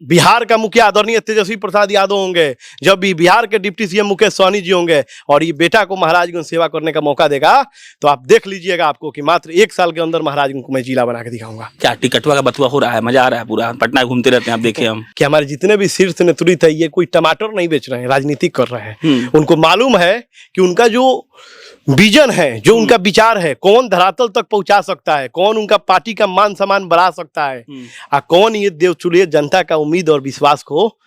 बिहार का मुखिया आदरणीय तेजस्वी प्रसाद यादव होंगे, जब भी बिहार के डिप्टी सीएम मुकेश सहनी जी होंगे और ये बेटा को महाराजगंज सेवा करने का मौका देगा, तो आप देख लीजिएगा आपको कि मात्र 1 साल के अंदर महाराजगंज को मैं जिला बना के दिखाऊंगा। क्या टिकटवा का बतुआ हो रहा है, मजा आ रहा है, पूरा पटना घूमते रहते हैं आप, देखे हम कि हमारे जितने भी शीर्ष नेतृत्व है ये कोई टमाटर नहीं बेच रहे हैं, राजनीति कर रहे हैं। उनको मालूम है कि उनका जो विजन है, जो उनका विचार है, कौन धरातल तक पहुंचा सकता है, कौन उनका पार्टी का मान सम्मान बढ़ा सकता है, और कौन ये देवचुलिया जनता का उम्मीद और विश्वास को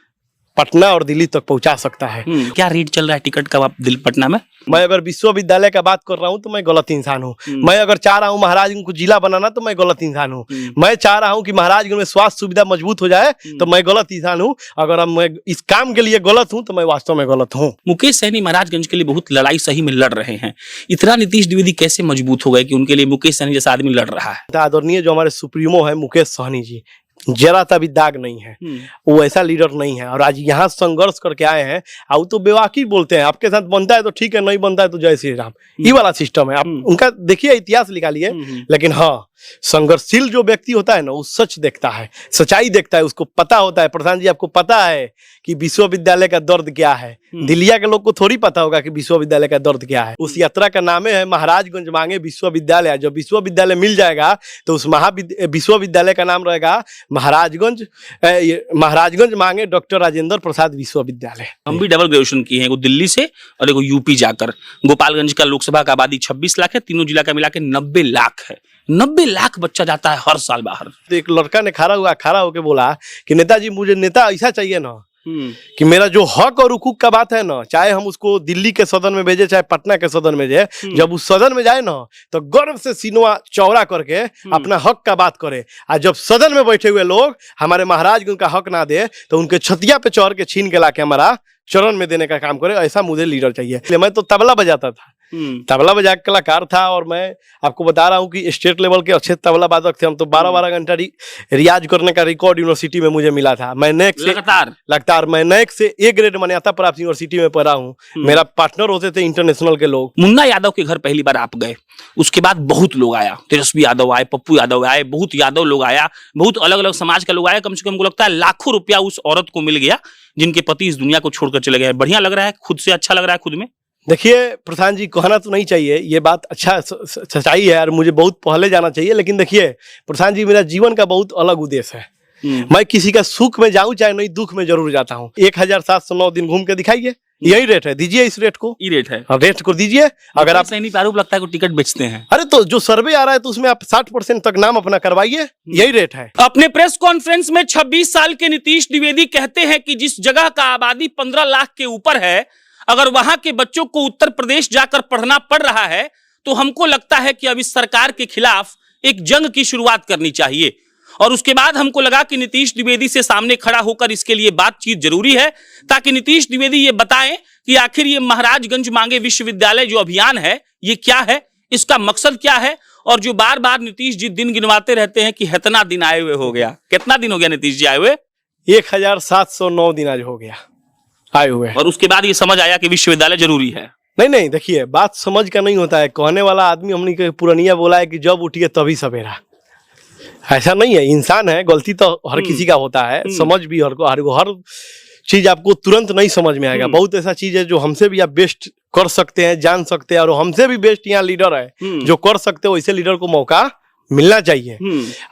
पटना और दिल्ली तक पहुंचा सकता है। क्या रेट चल रहा है टिकट का दिल्ली पटना में? मैं अगर विश्वविद्यालय का बात कर रहा हूं तो मैं गलत इंसान हूं। मैं अगर चाह रहा हूं महाराजगंज को जिला बनाना तो मैं गलत इंसान हूं। मैं चाह रहा हूं कि महाराजगंज में स्वास्थ्य सुविधा मजबूत हो जाए तो मैं गलत इंसान हूं। अगर मैं इस काम के लिए गलत हूं तो मैं वास्तव में गलत हूं। मुकेश सहनी महाराजगंज के लिए बहुत लड़ाई सही में लड़ रहे हैं, इतना नीतीश द्विवेदी कैसे मजबूत हो गए कि उनके लिए मुकेश सहनी जैसा आदमी लड़ रहा है? आदरणीय जो हमारे सुप्रीमो है मुकेश सहनी जी, जरा सा भी दाग नहीं है, वो ऐसा लीडर नहीं है। और आज यहाँ संघर्ष करके आए हैं, वो तो बेवाकी बोलते हैं, आपके साथ बनता है तो ठीक है, नहीं बनता है तो जय श्री राम, ये वाला सिस्टम है। आप उनका देखिए इतिहास निकालिए, लेकिन हाँ संघर्षशील जो व्यक्ति होता है ना, वो सच देखता है, सच्चाई देखता है, उसको पता होता है। प्रधान जी आपको पता है कि विश्वविद्यालय का दर्द क्या है, दिल्लिया के लोग को थोड़ी पता होगा कि विश्वविद्यालय का दर्द क्या है। उस यात्रा का नाम है महाराजगंज मांगे विश्वविद्यालय। जब विश्वविद्यालय मिल जाएगा तो उस विश्वविद्यालय का नाम रहेगा महाराजगंज मांगे डॉक्टर राजेंद्र प्रसाद विश्वविद्यालय। हम भी डबल ग्रेजुएशन किए हैं, दिल्ली से और एक यूपी जाकर। गोपालगंज का लोकसभा का आबादी 26 लाख है, तीनों जिला का मिला के 90 लाख है। 90 लाख बच्चा जाता है हर साल बाहर। तो एक लड़का ने खड़ा होकर बोला कि नेताजी मुझे नेता ऐसा चाहिए ना कि मेरा जो हक और हुकूक का बात है ना, चाहे हम उसको दिल्ली के सदन में भेजे चाहे पटना के सदन में जाए, जब उस सदन में जाए ना तो गर्व से सीनवा चौड़ा करके अपना हक का बात करे। और जब सदन में बैठे हुए लोग हमारे महाराजगंज का हक ना दे तो उनके छतिया पे चढ़ के छीन के लाके हमारा चरण में देने का काम करे। ऐसा मुझे लीडर चाहिए। मैं तो तबला बजाता था, तबला बजा के कलाकार था, और मैं आपको बता रहा हूँ कि स्टेट लेवल के अच्छे तबला वादक थे हम तो। 12-12 घंटा रियाज करने का रिकॉर्ड यूनिवर्सिटी में मुझे मिला था। मैं लगातार मैं नेक से ए ग्रेड मान्यता प्राप्त यूनिवर्सिटी में पढ़ा हूँ। मेरा पार्टनर होते थे इंटरनेशनल के लोग। मुन्ना यादव के घर पहली बार आप गए, उसके बाद बहुत लोग आया, तेजस्वी यादव आए, पप्पू यादव आए, बहुत यादव लोग आया, बहुत अलग अलग समाज का लोग आया। कम से कम हमको लगता है लाखों रुपया उस औरत को मिल गया जिनके पति इस दुनिया को छोड़कर चले गए। बढ़िया लग रहा है, खुद से अच्छा लग रहा है खुद में। देखिए प्रधान जी, कहना तो नहीं चाहिए, ये बात अच्छा सच्चाई है और मुझे बहुत पहले जाना चाहिए, लेकिन देखिए प्रधान जी मेरा जीवन का बहुत अलग उद्देश्य है। मैं किसी का सुख में जाऊं चाहे नहीं, दुख में जरूर जाता हूं। 1709 दिन घूम के दिखाइए, यही रेट है, दीजिए इस रेट को। ये रेट है, रेट को दीजिए। अगर आप सैनी आरोप लगता है को टिकट बेचते हैं, अरे तो जो सर्वे आ रहा है तो उसमें आप 60% तक नाम अपना करवाइए, यही रेट है। अपने प्रेस कॉन्फ्रेंस में 26 साल के नीतीश द्विवेदी कहते हैं कि जिस जगह का आबादी 15 लाख के ऊपर है, अगर वहां के बच्चों को उत्तर प्रदेश जाकर पढ़ना पड़ रहा है तो हमको लगता है कि अब इस सरकार के खिलाफ एक जंग की शुरुआत करनी चाहिए। और उसके बाद हमको लगा कि नीतीश द्विवेदी से सामने खड़ा होकर इसके लिए बातचीत जरूरी है, ताकि नीतीश द्विवेदी ये बताएं कि आखिर ये महाराजगंज मांगे विश्वविद्यालय जो अभियान है ये क्या है, इसका मकसद क्या है। और जो बार बार नीतीश जी दिन गिनवाते रहते हैं कि इतना दिन आए हुए हो गया, कितना दिन हो गया नीतीश जी आए हुए? 1709 दिन आज हो गया आए हुए। और उसके बाद ये समझ आया कि विश्वविद्यालय जरूरी है। नहीं, देखिए बात समझ का नहीं होता है, कहने वाला आदमी हमने के पुरानिया बोला है कि जब उठिए तभी सवेरा। ऐसा नहीं है, इंसान है, गलती तो हर किसी का होता है, समझ भी हर चीज आपको तुरंत नहीं समझ में आएगा। बहुत ऐसा चीज है जो हमसे भी आप बेस्ट कर सकते हैं, जान सकते हैं, और हमसे भी बेस्ट यहाँ लीडर है जो कर सकते हो। ऐसे लीडर को मौका मिलना चाहिए।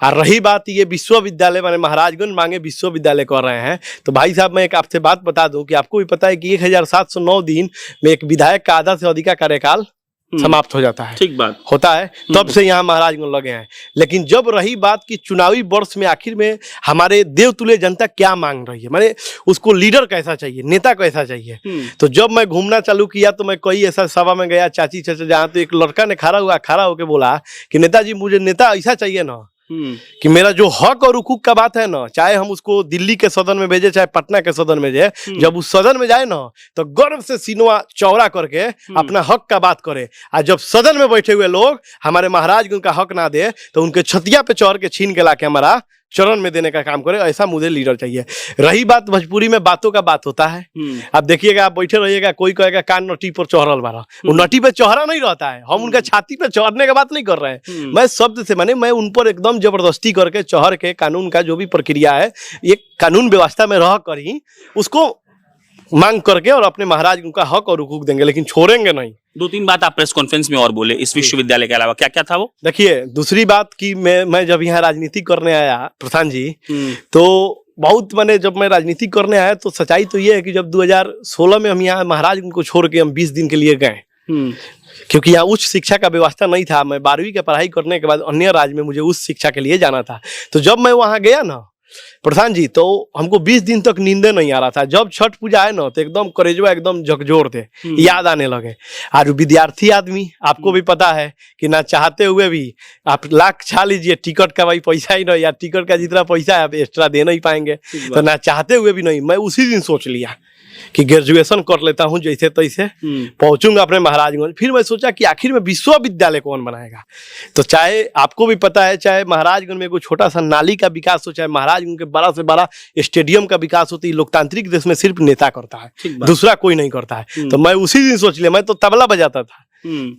और रही बात ये विश्वविद्यालय माने महाराजगंज मांगे विश्वविद्यालय कर रहे हैं, तो भाई साहब मैं एक आपसे बात बता दूं कि आपको भी पता है कि 1709 दिन में एक विधायक का आधा से अधिक का कार्यकाल समाप्त हो जाता है। ठीक बात होता है, तब से यहाँ महाराजगंज लगे हैं। लेकिन जब रही बात की चुनावी वर्ष में आखिर में हमारे देवतुल्य जनता क्या मांग रही है, माने उसको लीडर कैसा चाहिए, नेता कैसा चाहिए, तो जब मैं घूमना चालू किया तो मैं कई ऐसा सभा में गया, चाची चाचा जहाँ, तो एक लड़का ने खड़ा होकर बोला कि नेताजी मुझे नेता ऐसा चाहिए ना कि मेरा जो हक और हुकूक का बात है ना, चाहे हम उसको दिल्ली के सदन में भेजे चाहे पटना के सदन में जाए, जब उस सदन में जाए ना तो गर्व से सीनवा चौड़ा करके अपना हक का बात करे। और जब सदन में बैठे हुए लोग हमारे महाराजगंज का हक ना दे तो उनके छतिया पे चढ़ के छीन के लाके हमारा चरण में देने का काम करे, ऐसा मुझे लीडर चाहिए। रही बात भोजपुरी में बातों का बात होता है, आप देखिएगा, आप बैठे रहिएगा, कोई कहेगा कान नटी पर चढ़ल बारा, वो नटी पे चढ़ा नहीं रहता है, हम उनका छाती पे चढ़ने की बात नहीं कर रहे हैं। मैं शब्द से माने मैं उन पर एकदम जबरदस्ती करके चढ़ के कानून का जो भी प्रक्रिया है, ये कानून व्यवस्था में रह कर ही उसको मांग करके और अपने महाराज उनका हक और हुकूक देंगे, लेकिन छोड़ेंगे नहीं। 2-3 बात आप प्रेस कॉन्फ्रेंस में और बोले इस विश्वविद्यालय के अलावा, क्या क्या था वो? देखिए, दूसरी बात कि मैं जब यहाँ राजनीति करने आया प्रधान जी, तो बहुत मैंने जब मैं राजनीति करने आया तो सच्चाई तो ये है कि जब 2016 में हम यहाँ महाराज उनको छोड़ के हम 20 दिन के लिए गए, क्योंकि यहाँ उच्च शिक्षा का व्यवस्था नहीं था। मैं 12वीं की पढ़ाई करने के बाद अन्य राज्य में मुझे उच्च शिक्षा के लिए जाना था। तो जब मैं वहाँ गया ना प्रधान जी, तो हमको 20 दिन तक नींदे नहीं आ रहा था। जब छठ पूजा है ना तो एकदम करेजवा एकदम झकझोर थे, याद आने लगे। आज विद्यार्थी आदमी, आपको भी पता है कि ना चाहते हुए भी आप लाख छा लीजिए, टिकट का भाई पैसा ही नहीं, या टिकट का जितना पैसा है आप एक्स्ट्रा दे नहीं पाएंगे, तो ना चाहते हुए भी नहीं। मैं उसी दिन सोच लिया कि ग्रेजुएशन कर लेता हूं जैसे तैसे, पहुंचूंगा अपने महाराजगंज। फिर मैं सोचा कि आखिर में विश्वविद्यालय कौन बनाएगा। तो चाहे आपको भी पता है, चाहे महाराजगंज में कोई छोटा सा नाली का विकास हो, चाहे महाराजगंज के बड़ा से बड़ा स्टेडियम का विकास होती है, लोकतांत्रिक देश में सिर्फ नेता करता है, दूसरा कोई नहीं करता है। तो मैं उसी दिन सोच लिया, मैं तो तबला बजाता था,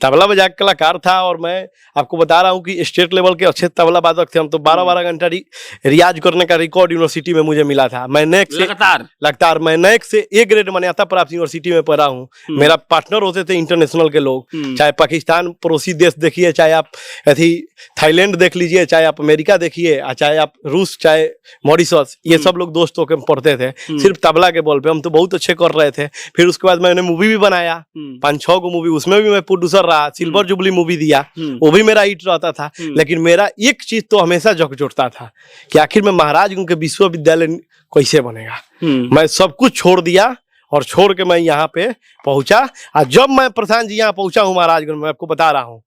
तबला बजा के कलाकार था, और मैं आपको बता रहा हूँ कि स्टेट लेवल के अच्छे तबला वादक थे हम। तो 12-12 घंटा रियाज करने का रिकॉर्ड यूनिवर्सिटी में मुझे मिला था। मैं नेक से लगातार मैं नेक से ए ग्रेड मान्यता प्राप्त यूनिवर्सिटी में पढ़ा हूँ। मेरा पार्टनर होते थे इंटरनेशनल के लोग, चाहे पाकिस्तान पड़ोसी देश देखिए, चाहे आप ऐसी थाईलैंड देख लीजिए, चाहे आप अमेरिका देखिए, चाहे आप रूस, चाहे मॉरिशस, ये सब लोग दोस्त होकर पढ़ते थे सिर्फ तबला के बल पे। हम तो बहुत अच्छे कर रहे थे। फिर उसके बाद मैंने मूवी भी बनाया, 5-6 को मूवी, उसमें भी मैं प्रोड्यूसर रहा, सिल्वर जुबली मूवी दिया, वो भी मेरा हिट रहता था। लेकिन मेरा एक चीज तो हमेशा झकझोरता था कि आखिर में महाराजगंज के विश्वविद्यालय कैसे बनेगा। मैं सब कुछ छोड़ दिया और छोड़ के मैं यहाँ पे पहुंचा। और जब मैं प्रधान जी यहाँ पहुंचा हूँ महाराजगंज में, आपको बता रहा हूँ,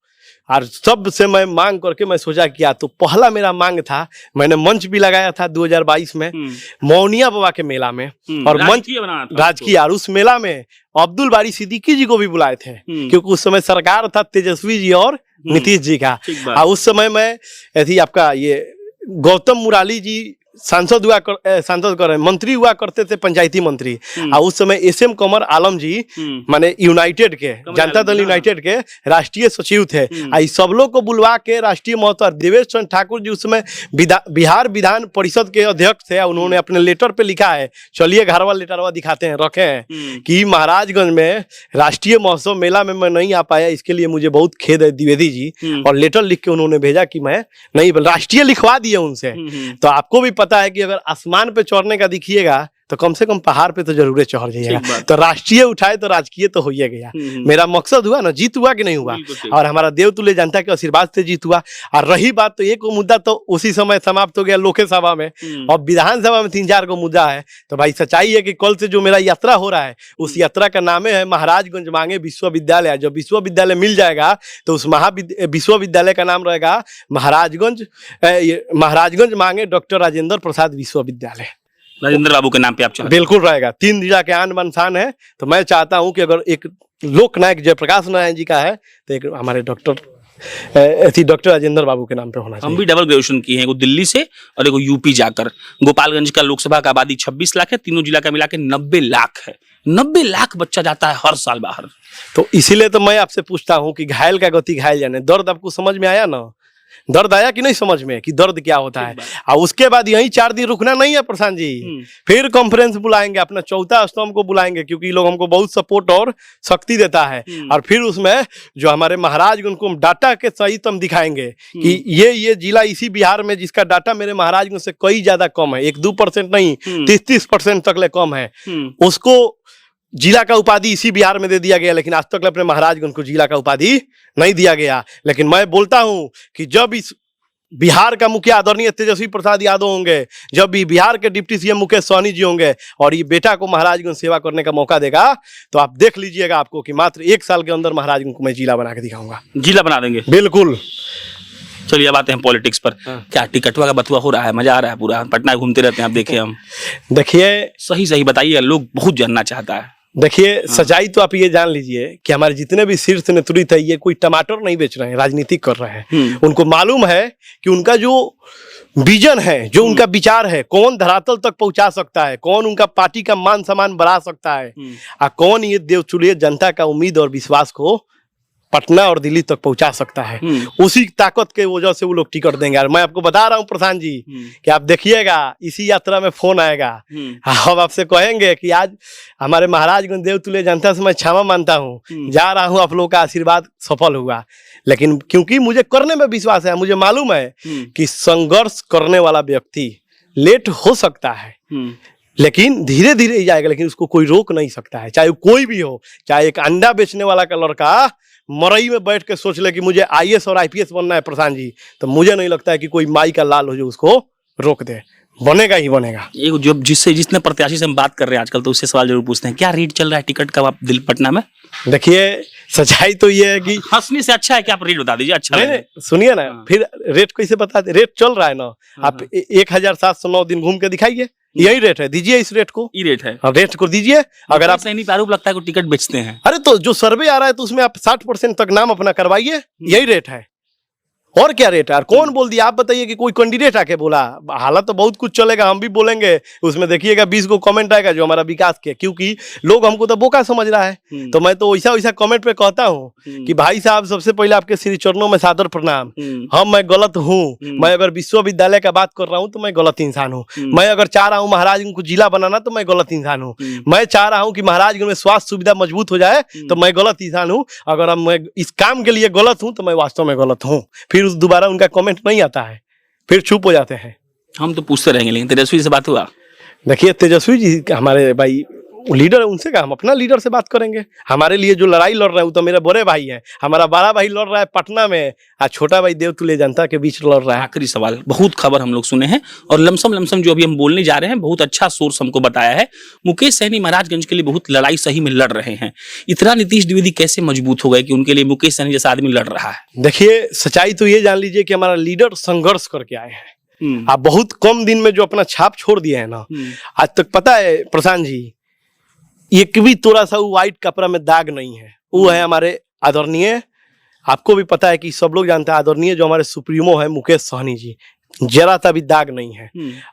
और सबसे मैं मांग करके मैं सोचा किया, तो पहला मेरा मांग था, मैंने मंच भी लगाया था 2022 में मौनिया बाबा के मेला में, और मंच राजकीय, और उस मेला में अब्दुल बारी सिद्दीकी जी को भी बुलाए थे, क्योंकि उस समय सरकार था तेजस्वी जी और नीतीश जी का। और उस समय मैं ऐसी आपका ये गौतम मुराली जी सांसद मंत्री हुआ करते थे, पंचायती मंत्री। और उस समय एसएम कमर आलम जी माने यूनाइटेड के, जनता दल यूनाइटेड के राष्ट्रीय सचिव थे। सब लोग को बुलवा के राष्ट्रीय महत्व, देवेश चंद्र ठाकुर जी उस समय बिहार विधान परिषद के अध्यक्ष थे। उन्होंने अपने लेटर पे लिखा है, चलिए घरवा लेटरवा दिखाते हैं, रखे हैं कि महाराजगंज में राष्ट्रीय महोत्सव मेला में मैं नहीं आ पाया, इसके लिए मुझे बहुत खेद है द्विवेदी जी। और लेटर लिख के उन्होंने भेजा कि मैं नहीं, राष्ट्रीय लिखवा दिए उनसे। तो आपको भी पता है कि अगर आसमान पे चढ़ने का दिखिएगा तो कम से कम पहाड़ पे तो जरूर चढ़ जाइएगा। तो राष्ट्रीय उठाए तो राजकीय तो हो ही गया। मेरा मकसद हुआ ना, जीत हुआ कि नहीं हुआ, और हमारा देवतुल्य जनता के आशीर्वाद से जीत हुआ। और रही बात तो एक मुद्दा तो उसी समय समाप्त हो गया लोकसभा में, और विधानसभा में 3-4 को मुद्दा है। तो भाई सच्चाई है कि कल से जो मेरा यात्रा हो रहा है, उस यात्रा का नाम है महाराजगंज मांगे विश्वविद्यालय। जब विश्वविद्यालय मिल जाएगा तो उस विश्वविद्यालय का नाम रहेगा महाराजगंज मांगे डॉक्टर राजेंद्र प्रसाद विश्वविद्यालय। राजेंद्र बाबू के नाम पे आप चाहते? बिल्कुल रहेगा। 3 जिला के आन बान शान है। तो मैं चाहता हूं कि अगर एक लोकनायक जयप्रकाश नारायण जी का है तो एक हमारे डॉक्टर राजेंद्र बाबू के नाम पे होना चाहिए। हम भी डबल ग्रेजुएशन किए हैं, एक दिल्ली से और एक यूपी जाकर। गोपालगंज का लोकसभा का आबादी 26 लाख है, तीनों जिला का मिला के 90 लाख है। 90 लाख बच्चा जाता है हर साल बाहर। तो इसीलिए तो मैं आपसे पूछता हूँ कि घायल का गति घायल जाने। दर्द आपको समझ में आया ना? दर्द आया कि नहीं समझ में कि दर्द क्या होता है? और उसके बाद यही 4 दिन रुकना नहीं है प्रशांत जी, फिर कॉन्फ्रेंस बुलाएंगे, अपना 4था स्तंभ को बुलाएंगे, क्योंकि ये लोग हमको बहुत सपोर्ट और शक्ति देता है। और फिर उसमें जो हमारे महाराज उनको हम डाटा के सहित हम दिखाएंगे कि ये जिला इसी बिहार में जिसका डाटा मेरे महाराज से कई ज्यादा कम है, 1-2% नहीं 30-30% तक ले कम है, उसको जिला का उपाधि इसी बिहार में दे दिया गया। लेकिन आज तक अपने महाराजगंज को जिला का उपाधि नहीं दिया गया। लेकिन मैं बोलता हूं कि जब इस बिहार का मुखिया आदरणीय तेजस्वी प्रसाद यादव होंगे, जब भी बिहार के डिप्टी सीएम मुकेश सहनी जी होंगे और ये बेटा को महाराजगंज सेवा करने का मौका देगा, तो आप देख लीजिएगा आपको कि मात्र 1 साल के अंदर महाराजगंज को मैं जिला बना के दिखाऊंगा। जिला बना देंगे? बिल्कुल। चलिए अब आते हैं पॉलिटिक्स पर। क्या टिकटवा का बथुआ हो रहा है? मजा आ रहा है? पूरा पटना घूमते रहते हैं आप, देखे हम। देखिए सही बताइए, लोग बहुत जानना चाहता है। देखिए सच्चाई तो आप ये जान लीजिए कि हमारे जितने भी शीर्ष नेतृत्व है ये कोई टमाटर नहीं बेच रहे हैं, राजनीतिक कर रहे हैं। उनको मालूम है कि उनका जो विजन है, जो उनका विचार है, कौन धरातल तक पहुंचा सकता है, कौन उनका पार्टी का मान सम्मान बढ़ा सकता है, और कौन ये देवचुलिया जनता का उम्मीद और विश्वास को पटना और दिल्ली तक पहुंचा सकता है। उसी ताकत के वजह से वो लोग टिकट देंगे। और मैं आपको बता रहा हूं प्रधान जी कि आप देखिएगा इसी यात्रा में फोन आएगा, हम आपसे कहेंगे कि आज हमारे महाराजगंज देवतुल्य जनता से मैं क्षमा मानता हूं, जा रहा हूं, आप लोगों का आशीर्वाद सफल हुआ, लेकिन क्योंकि मुझे करने में विश्वास है, मुझे मालूम है कि संघर्ष करने वाला व्यक्ति लेट हो सकता है लेकिन धीरे धीरे ही जाएगा, लेकिन उसको कोई रोक नहीं सकता है, चाहे कोई भी हो। चाहे एक अंडा बेचने वाला का लड़का मरई में बैठ के सोच ले कि मुझे आईएएस और आईपीएस बनना है प्रधान जी, तो मुझे नहीं लगता है कि कोई माई का लाल हो जो उसको रोक दे, बनेगा ही बनेगा। ये जो जितने प्रत्याशी से हम बात कर रहे हैं आजकल, तो उससे सवाल जरूर पूछते हैं, क्या रेट चल रहा है टिकट का दिल्ली पटना में? देखिए सच्चाई तो ये है कि हंसने से अच्छा है कि आप रेट बता दीजिए। अच्छा नहीं, सुनिए ना, फिर रेट कैसे बता दे, रेट चल रहा है ना, आप 1709 दिन घूम के दिखाइए, यही रेट है, दीजिए इस रेट को, ये रेट है, रेट को दीजिए। अगर आप सैनिक आरोप लगता है कि टिकट बेचते हैं, अरे तो जो सर्वे आ रहा है तो उसमें आप 60% तक नाम अपना करवाइए, यही रेट है, और क्या रेट है? और कौन बोल दिया? आप बताइए कि कोई कैंडिडेट आके बोला? हालात तो बहुत कुछ चलेगा, हम भी बोलेंगे, उसमें देखिएगा 20 को कमेंट आएगा जो हमारा विकास के, क्योंकि लोग हमको तो बोका समझ रहा है। तो मैं तो वैसा वैसा कमेंट पे कहता हूँ कि भाई साहब सबसे पहले आपके श्री चरणों में सादर प्रणाम। मैं गलत हूँ, मैं अगर विश्वविद्यालय का बात कर रहा हूँ तो मैं गलत इंसान हूँ, मैं अगर चाह रहा हूँ महाराजगंज को जिला बनाना तो मैं गलत इंसान हूँ, मैं चाह रहा हूँ कि महाराजगंज में स्वास्थ्य सुविधा मजबूत हो जाए तो मैं गलत इंसान हूँ, अगर मैं इस काम के लिए गलत हूँ तो मैं वास्तव में गलत हूँ। फिर दोबारा उनका कमेंट नहीं आता है, फिर चुप हो जाते हैं। हम तो पूछते रहेंगे, लेकिन तेजस्वी से बात हुआ? देखिए तेजस्वी जी हमारे भाई लीडर है, उनसे क्या हम अपना लीडर से बात करेंगे? हमारे लिए जो लड़ाई लड़ रहे हैं वो तो मेरे बड़े भाई हैं, हमारा बड़ा भाई लड़ रहा है पटना में, आज छोटा भाई देवतुल्य जनता के बीच लड़ रहा है। आखिरी सवाल, बहुत खबर हम लोग सुने हैं और लमसम जो अभी हम बोलने जा रहे हैं बहुत अच्छा सोर्स हमको बताया है, मुकेश सहनी महाराजगंज के लिए बहुत लड़ाई सही में लड़ रहे हैं। इतना नीतीश द्विवेदी कैसे मजबूत हो गए कि उनके लिए मुकेश सहनी जैसा आदमी लड़ रहा है? देखिए सच्चाई तो ये जान लीजिए कि हमारा लीडर संघर्ष करके आए हैं, आप बहुत कम दिन में जो अपना छाप छोड़ दिए है ना, आज तक पता है प्रशांत जी, एक भी थोड़ा सा व्हाइट कपड़ा में दाग नहीं है। वो है हमारे आदरणीय, आपको भी पता है कि सब लोग जानते हैं, आदरणीय जो हमारे सुप्रीमो है मुकेश सहनी जी, जरा सा भी दाग नहीं है,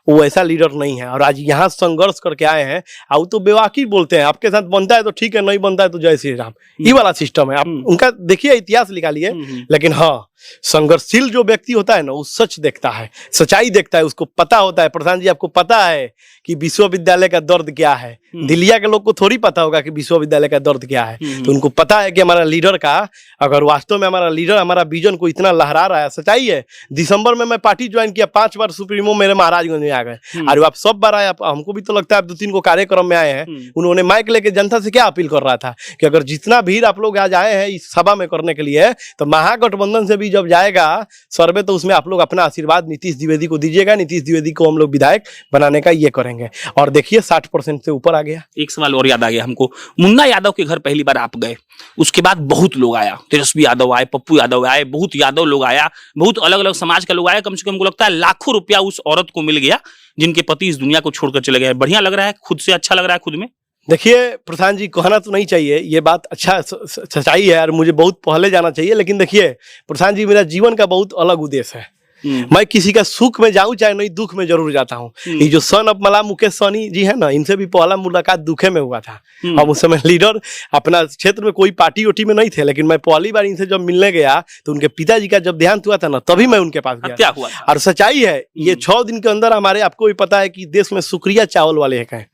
वो ऐसा लीडर नहीं है। और आज यहाँ संघर्ष करके आए हैं, और तो बेवाकी बोलते हैं, आपके साथ बनता है तो ठीक है, नहीं बनता है तो जय श्री राम, ये वाला सिस्टम है। आप उनका देखिए इतिहास निकालिए, लेकिन हाँ संघर्षशील जो व्यक्ति होता है ना वो सच देखता है, सच्चाई देखता है, उसको पता होता है। प्रधान जी आपको पता है कि विश्वविद्यालय का दर्द क्या है, दिल्लिया के लोग को थोड़ी पता होगा कि विश्वविद्यालय का दर्द क्या है, तो उनको पता है कि हमारा लीडर का, अगर वास्तव में हमारा लीडर हमारा विजन को इतना लहरा रहा है, सच्चाई है। दिसंबर में मैं पार्टी ज्वाइन किया, 5 बार सुप्रीमो मेरे महाराजगंज में आ गए, और आप सब बार आए, हमको भी तो लगता है आप 2-3 को कार्यक्रम में आए हैं। उन्होंने माइक लेके जनता से क्या अपील कर रहा था कि अगर जितना भीड़ आप लोग आज आए हैं इस सभा में करने के लिए, तो महागठबंधन से भी जब जाएगा सर्वे तो उसमें आप लोग अपना आशीर्वाद नीतीश द्विवेदी को दीजिएगा, नीतीश द्विवेदी को हम लोग विधायक बनाने का ये करेंगे। और देखिए 60% से ऊपर आ गया। एक सवाल और याद आ गया हमको, मुन्ना यादव के घर पहली बार आप गए, उसके बाद बहुत लोग आया, तेजस्वी यादव आए, पप्पू यादव आए, बहुत यादव लोग आया, बहुत अलग अलग समाज के लोग आए, कम से कम हमको लगता है लाखों रुपया उस औरत को मिल गया जिनके पति इस दुनिया को छोड़कर चले गए। बढ़िया लग रहा है, खुद से अच्छा लग रहा है खुद में? देखिए प्रधान जी कहना तो नहीं चाहिए, ये बात अच्छा सच्चाई है और मुझे बहुत पहले जाना चाहिए, लेकिन देखिए प्रधान जी मेरा जीवन का बहुत अलग उद्देश्य है। मैं किसी का सुख में जाऊं चाहे नहीं, दुख में जरूर जाता हूं। ये जो सन ऑफ मला मुकेश सहनी जी है ना, इनसे भी पहला मुलाकात दुखे में हुआ था। अब उस समय लीडर अपना क्षेत्र में कोई पार्टी वोटी में नहीं थे, लेकिन मैं पहली बार इनसे जब मिलने गया तो उनके पिताजी का जब देहांत हुआ था ना, तभी मैं उनके पास गया। क्या हुआ? और सच्चाई है ये 6 दिन के अंदर हमारे, आपको भी पता है कि देश में शुक्रिया चावल वाले हैं,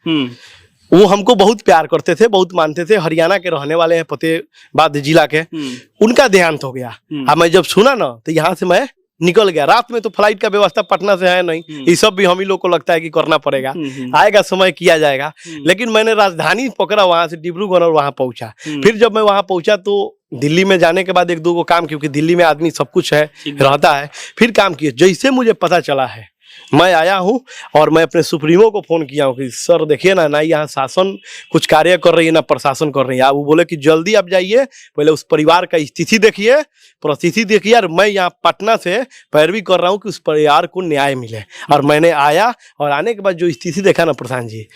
वो हमको बहुत प्यार करते थे, बहुत मानते थे, हरियाणा के रहने वाले हैं, फतेहाबाद जिला के। उनका देहांत हो गया। अब मैं जब सुना ना तो यहाँ से मैं निकल गया। रात में तो फ्लाइट का व्यवस्था पटना से है नहीं, ये सब भी हम ही लोग को लगता है कि करना पड़ेगा, आएगा समय किया जाएगा। लेकिन मैंने राजधानी पकड़ा, वहां से डिब्रूगढ़ और वहां पहुंचा। फिर जब मैं वहां पहुंचा तो दिल्ली में जाने के बाद 1-2 को काम, क्योंकि दिल्ली में आदमी सब कुछ है रहता है, फिर काम किए। जैसे मुझे पता चला है मैं आया हूं और मैं अपने सुप्रीमो को फोन किया हूं कि सर देखिए ना यहाँ शासन कुछ कार्य कर रही है ना प्रशासन कर रही है। वो बोले कि जल्दी आप जाइए, पहले उस परिवार का स्थिति देखिए, परिस्थिति देखिए, और मैं यहाँ पटना से पैरवी कर रहा हूँ कि उस परिवार को न्याय मिले। और मैंने आया और आने के बाद जो स्थिति देखा ना प्रधान जी,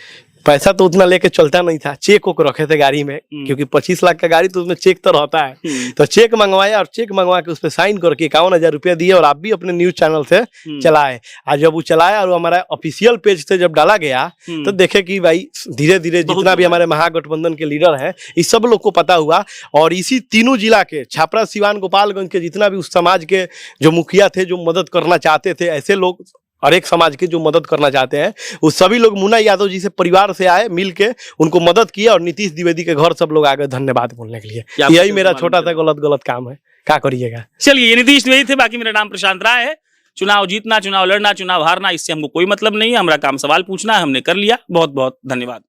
पैसा तो उतना लेके चलता नहीं था, चेक को रखे थे गाड़ी में, क्योंकि 25 लाख का गाड़ी तो उसमें चेक तो रहता है। तो चेक मंगवाया और चेक मंगवा के उस पर साइन करके 51,000 रुपया दिए और आप भी अपने न्यूज चैनल से चलाए। आज जब वो चलाया और हमारा ऑफिशियल पेज से जब डाला गया तो देखे कि भाई धीरे धीरे जितना भी हमारे महागठबंधन के लीडर हैं इस सब लोग को पता हुआ, और इसी तीनों जिला के छपरा, सिवान, गोपालगंज के जितना भी उस समाज के जो मुखिया थे जो मदद करना चाहते थे, ऐसे लोग और एक समाज के जो मदद करना चाहते हैं, वो सभी लोग मुन्ना यादव जी से परिवार से आए, मिल के उनको मदद किया और नीतीश द्विवेदी के घर सब लोग आ गए धन्यवाद बोलने के लिए। यही मेरा छोटा सा गलत काम है, क्या करिएगा। चलिए, ये नीतीश द्विवेदी थे, बाकी मेरा नाम प्रशांत राय है। चुनाव जीतना, चुनाव लड़ना, चुनाव हारना, इससे हमको कोई मतलब नहीं है। हमारा काम सवाल पूछना है, हमने कर लिया। बहुत बहुत धन्यवाद।